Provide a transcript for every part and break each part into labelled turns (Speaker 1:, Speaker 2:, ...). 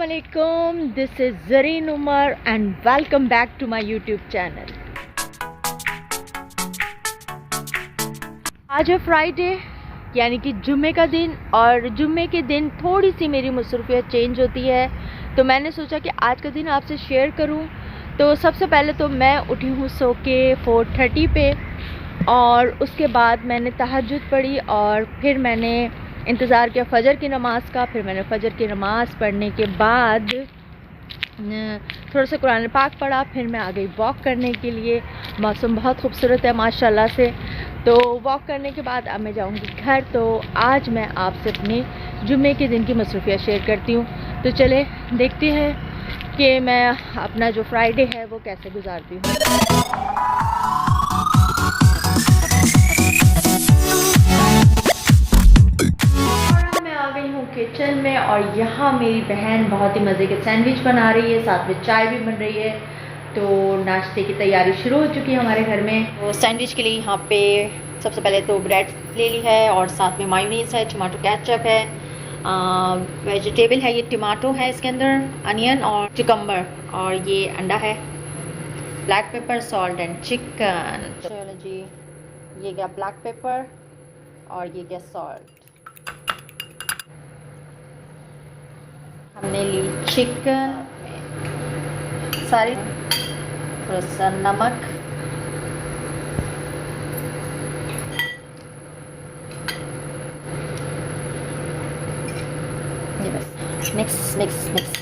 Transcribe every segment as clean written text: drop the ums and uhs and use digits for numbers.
Speaker 1: Assalamualaikum, this is Zareen Umar and welcome back to my YouTube channel. आज है Friday यानी कि जुम्मे का दिन और जुम्मे के दिन थोड़ी सी मेरी मसरूफियत चेंज होती है, तो मैंने सोचा कि आज का दिन आपसे शेयर करूं। तो सबसे पहले तो मैं उठी हूँ सो के 4:30 पे और उसके बाद मैंने तहज्जुद पढ़ी और फिर मैंने इंतज़ार किया फ़जर की नमाज़ का। फिर मैंने फ़जर की नमाज़ पढ़ने के बाद थोड़ा सा कुरान पाक पढ़ा। फिर मैं आ गई वॉक करने के लिए। मौसम बहुत खूबसूरत है माशाल्लाह से। तो वॉक करने के बाद अब मैं जाऊंगी घर। तो आज मैं आपसे अपने जुम्मे के दिन की मसरूफियत शेयर करती हूँ। तो चले देखते हैं कि मैं अपना जो फ्राइडे है वो कैसे गुजारती हूँ। किचन में और यहाँ मेरी बहन बहुत ही मज़े के सैंडविच बना रही है, साथ में चाय भी बन रही है। तो नाश्ते की तैयारी शुरू हो चुकी है हमारे घर में। तो सैंडविच के लिए यहाँ पे सबसे पहले तो ब्रेड ले ली है और साथ में मायोनीज है, टमाटो केचप है, वेजिटेबल है, ये टमाटो है इसके अंदर, अनियन और चुकम्बर, और ये अंडा है, black pepper, salt and chicken. चलो जी, ये गया ब्लैक पेपर और ये गया सॉल्ट। हमने ली चिकन, सारी, थोड़ा सा नमक, ये बस मिक्स मिक्स मिक्स।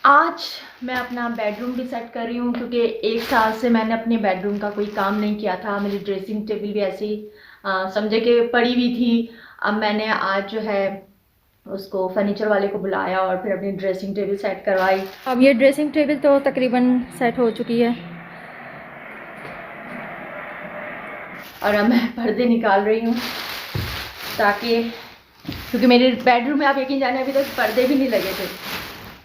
Speaker 1: आज मैं अपना बेडरूम भी सेट कर रही हूँ क्योंकि 1 साल से मैंने अपने बेडरूम का कोई काम नहीं किया था। मेरी ड्रेसिंग टेबल भी ऐसी समझे कि पड़ी हुई थी। अब मैंने आज जो है उसको फर्नीचर वाले को बुलाया और फिर अपनी ड्रेसिंग टेबल सेट करवाई। अब ये ड्रेसिंग टेबल तो तकरीबन सेट हो चुकी है और अब मैं पर्दे निकाल रही हूँ ताकि, क्योंकि मेरे बेडरूम में आप यकीन जाने अभी तक पर्दे भी नहीं लगे थे।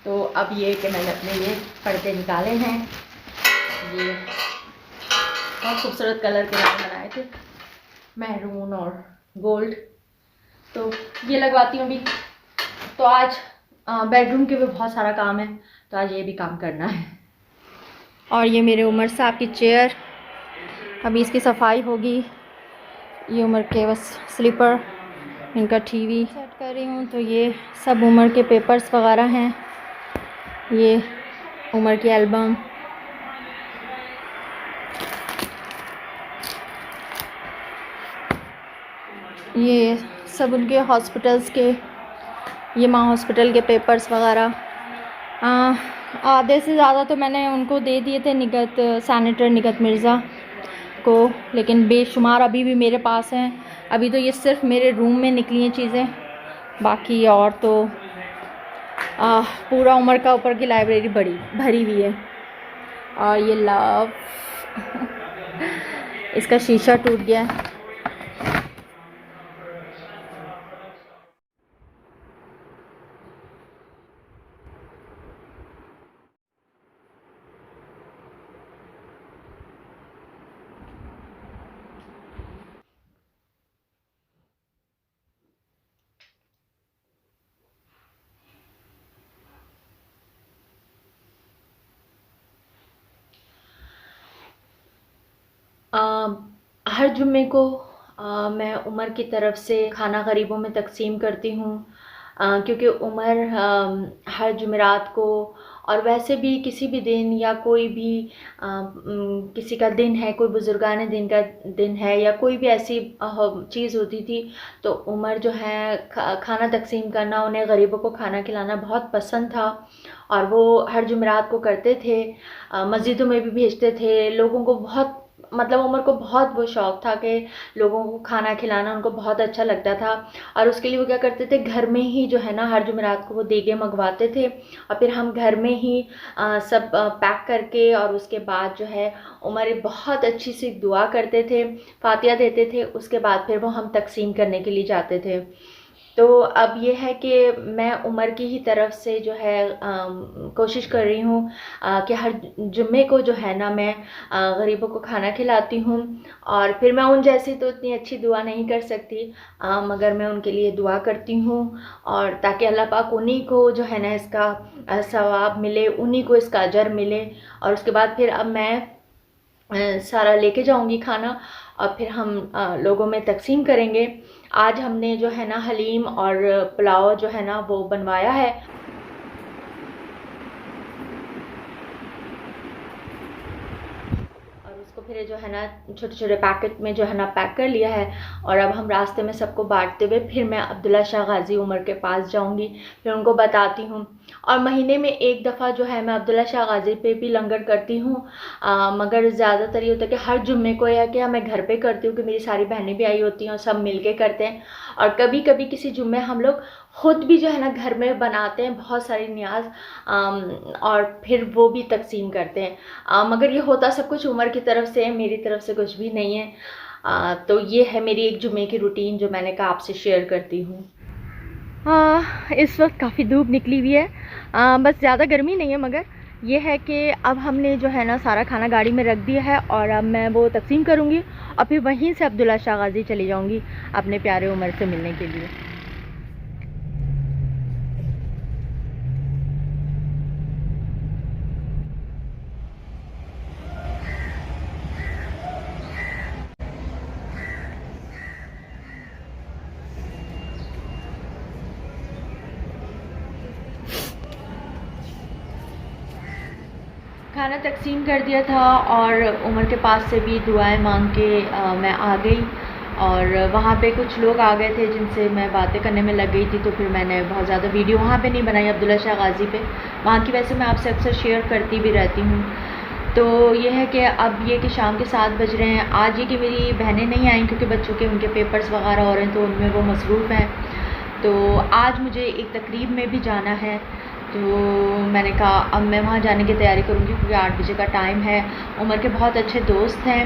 Speaker 1: तो अब ये कि मैंने अपने ये पर्दे निकाले हैं। ये बहुत खूबसूरत कलर के मैंने बनाए थे, मैरून और गोल्ड। तो ये लगवाती हूँ अभी। तो आज बेडरूम के भी बहुत सारा काम है, तो आज ये भी काम करना है। और ये मेरे उमर साहब की चेयर, अभी इसकी सफाई होगी। ये उमर के बस स्लीपर, इनका टीवी सेट कर रही हूँ। तो ये सब उमर के पेपर्स वगैरह हैं, ये उमर की एल्बम, ये सब उनके हॉस्पिटल्स के, ये माँ हॉस्पिटल के पेपर्स वगैरह। आधे से ज़्यादा तो मैंने उनको दे दिए थे निगत, सैनिटर निगत मिर्ज़ा को, लेकिन बेशुमार अभी भी मेरे पास हैं। अभी तो ये सिर्फ मेरे रूम में निकली हैं चीज़ें, बाकी और तो पूरा उमर का ऊपर की लाइब्रेरी बड़ी भरी हुई है। और ये लव इसका शीशा टूट गया है। हर जुम्मे को मैं उमर की तरफ से खाना गरीबों में तकसीम करती हूँ, क्योंकि उमर हर जुमेरात को और वैसे भी किसी भी दिन या कोई भी किसी का दिन है, कोई बुजुर्गाने दिन का दिन है या कोई भी ऐसी चीज़ होती थी, तो उमर जो है खाना तकसीम करना, उन्हें गरीबों को खाना खिलाना बहुत पसंद था और वो हर जुमेरात को करते थे। मस्जिदों में भी भेजते थे, लोगों को बहुत मतलब उमर को बहुत वो शौक़ था कि लोगों को खाना खिलाना उनको बहुत अच्छा लगता था। और उसके लिए वो क्या करते थे, घर में ही जो है ना हर जुमेरात को वो देगे मंगवाते थे और फिर हम घर में ही सब पैक करके, और उसके बाद जो है उमर बहुत अच्छी सी दुआ करते थे, फातिहा देते थे, उसके बाद फिर वो हम तकसीम करने के लिए जाते थे। तो अब ये है कि मैं उमर की ही तरफ से जो है कोशिश कर रही हूँ कि हर जुम्मे को जो है ना मैं गरीबों को खाना खिलाती हूँ। और फिर मैं उन जैसी तो इतनी अच्छी दुआ नहीं कर सकती, मगर मैं उनके लिए दुआ करती हूँ, और ताकि अल्लाह पाक उन्हीं को जो है ना इसका सवाब मिले, उन्हीं को इसका अजर मिले। और उसके बाद फिर अब मैं सारा लेके जाऊंगी खाना और फिर हम लोगों में तकसीम करेंगे। आज हमने जो है ना हलीम और पुलाव जो है ना वो बनवाया है, और उसको फिर जो है ना छोटे छोटे पैकेट में जो है ना पैक कर लिया है। और अब हम रास्ते में सबको बांटते हुए फिर मैं अब्दुल्ला शाह गाज़ी उमर के पास जाऊंगी, फिर उनको बताती हूँ। और महीने में एक दफ़ा जो है मैं अब्दुल्ला शाह गाज़ी पे भी लंगर करती हूँ, मगर ज़्यादातर ये होता है कि हर जुम्मे को या कि मैं घर पे करती हूँ कि मेरी सारी बहनें भी आई होती हैं और सब मिल के करते हैं। और कभी कभी किसी जुम्मे हम लोग ख़ुद भी जो है ना घर में बनाते हैं बहुत सारी नियाज, और फिर वो भी तकसीम करते हैं। मगर ये होता सब कुछ उमर की तरफ से, मेरी तरफ से कुछ भी नहीं है। तो ये है मेरी एक जुम्मे की रूटीन जो मैंने कहा आपसे शेयर करती हूँ। इस वक्त काफ़ी धूप निकली हुई है, बस ज़्यादा गर्मी नहीं है, मगर ये है कि अब हमने जो है ना सारा खाना गाड़ी में रख दिया है और अब मैं वो तकसीम करूँगी और फिर वहीं से अब्दुल्ला शाह गाज़ी चली जाऊँगी अपने प्यारे उमर से मिलने के लिए। खाना तकसीम कर दिया था और उमर के पास से भी दुआएं मांग के मैं आ गई। और वहाँ पे कुछ लोग आ गए थे जिनसे मैं बातें करने में लग गई थी, तो फिर मैंने बहुत ज़्यादा वीडियो वहाँ पे नहीं बनाई अब्दुल्ला शाह गाज़ी पे। वहाँ की वैसे मैं आपसे अक्सर शेयर करती भी रहती हूँ। तो ये है कि अब ये कि शाम के 7 बज रहे हैं। आज ये कि मेरी बहनें नहीं आई क्योंकि बच्चों के उनके पेपर्स वगैरह हो रहे हैं, तो उनमें वो मसरूफ़ हैं। तो आज मुझे एक तकरीब में भी जाना है, तो मैंने कहा अब मैं वहाँ जाने की तैयारी करूँगी क्योंकि 8 बजे का टाइम है। उमर के बहुत अच्छे दोस्त हैं,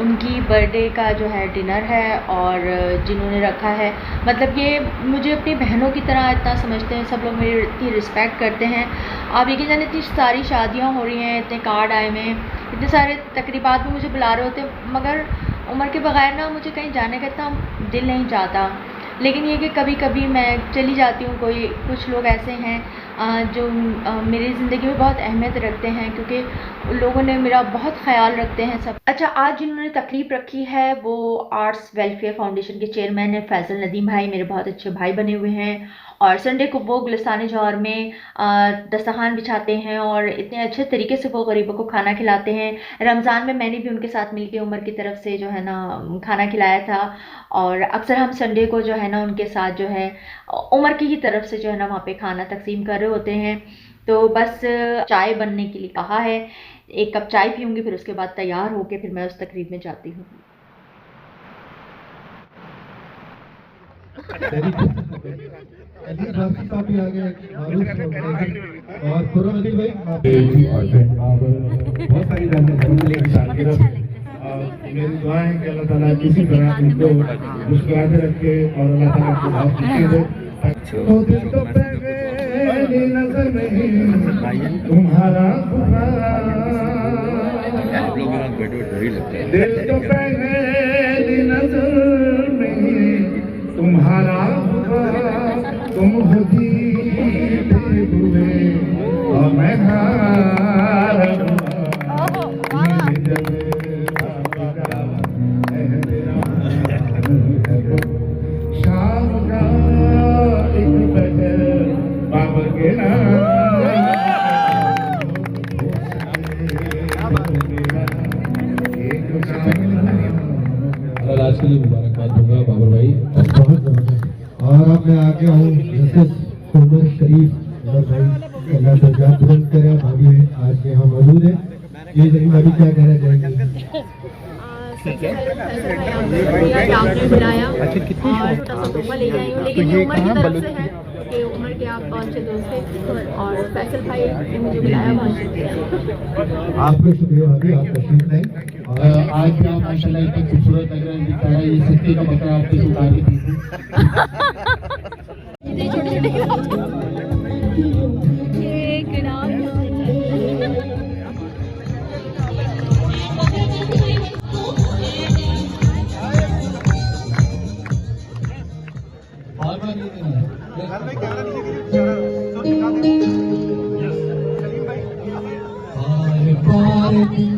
Speaker 1: उनकी बर्थडे का जो है डिनर है और जिन्होंने रखा है, मतलब ये मुझे अपनी बहनों की तरह इतना समझते हैं, सब लोग मेरी इतनी रिस्पेक्ट करते हैं। आप यकीन जाने इतनी सारी शादियाँ हो रही हैं, इतने कार्ड आए हुए हैं, इतने सारे तकरीबात में मुझे बुला रहे होते हैं, मगर उमर के बगैर ना मुझे कहीं जाने का इतना दिल नहीं चाहता। लेकिन ये कि कभी कभी मैं चली जाती हूँ। कुछ लोग ऐसे हैं जो मेरी ज़िंदगी में बहुत अहमियत रखते हैं, क्योंकि लोगों ने मेरा बहुत ख्याल रखते हैं सब। अच्छा, आज जिन्होंने तकरीब रखी है वो आर्ट्स वेलफेयर फाउंडेशन के चेयरमैन है फैसल नदीम भाई, मेरे बहुत अच्छे भाई बने हुए हैं। और संडे को वो गुलिस्तान जौहर में दस्तरखान बिछाते हैं और इतने अच्छे तरीके से वो गरीबों को खाना खिलाते हैं। रमज़ान में मैंने भी उनके साथ मिलकर उमर की तरफ से जो है ना खाना खिलाया था, और अक्सर हम संडे को जो है ना उनके साथ जो है उमर की ही तरफ से जो है ना वहाँ पे खाना तकसीम कर रहे होते हैं। तो बस चाय बनने के लिए कहा है, 1 कप चाय पीऊँगी, फिर उसके बाद तैयार होकर फिर मैं उस तकरीब में जाती हूँ।
Speaker 2: साहब भी आ गए और खुर्रम अली भाई बहुत सारी मेरी दुआ है कि अल्लाह ताला किसी तरह इनको मुस्कुराते रखे और अल्लाह ताला को बहुत खुशी दे। तो दिल तो पहले नजर में तुम्हारा दिल तो पहले नजर में तुम्हारा तुम होती हुए और मैं शाम का एक बजर बाबा के
Speaker 3: आज के लिए मुबारकबाद दूंगा बाबर भाई,
Speaker 2: और अब मैं आगे हूँ उमर शरीफ भाई, अल्लाह बुलंद करे, भाभी आज यहाँ मौजूद है।
Speaker 3: ये जरूर अभी क्या कहना चाहेंगे?
Speaker 1: टैबलेट मिलाया और छोटा सा तोहफा लेके आई हूँ, लेकिन ये उमर की तरफ से है कि उमर के आप बहुत अच्छे दोस्त थे और फैसल भाई ने मुझे बुलाया बहुत शुक्रिया।
Speaker 3: आपको शुक्रिया भाभी, आप तशरीफ लाए और आज भी आप माशाल्लाह इतने खूबसूरत लग रहे हैं। दिखता है ये सत्ते का बकरा आपके सुधार की
Speaker 2: और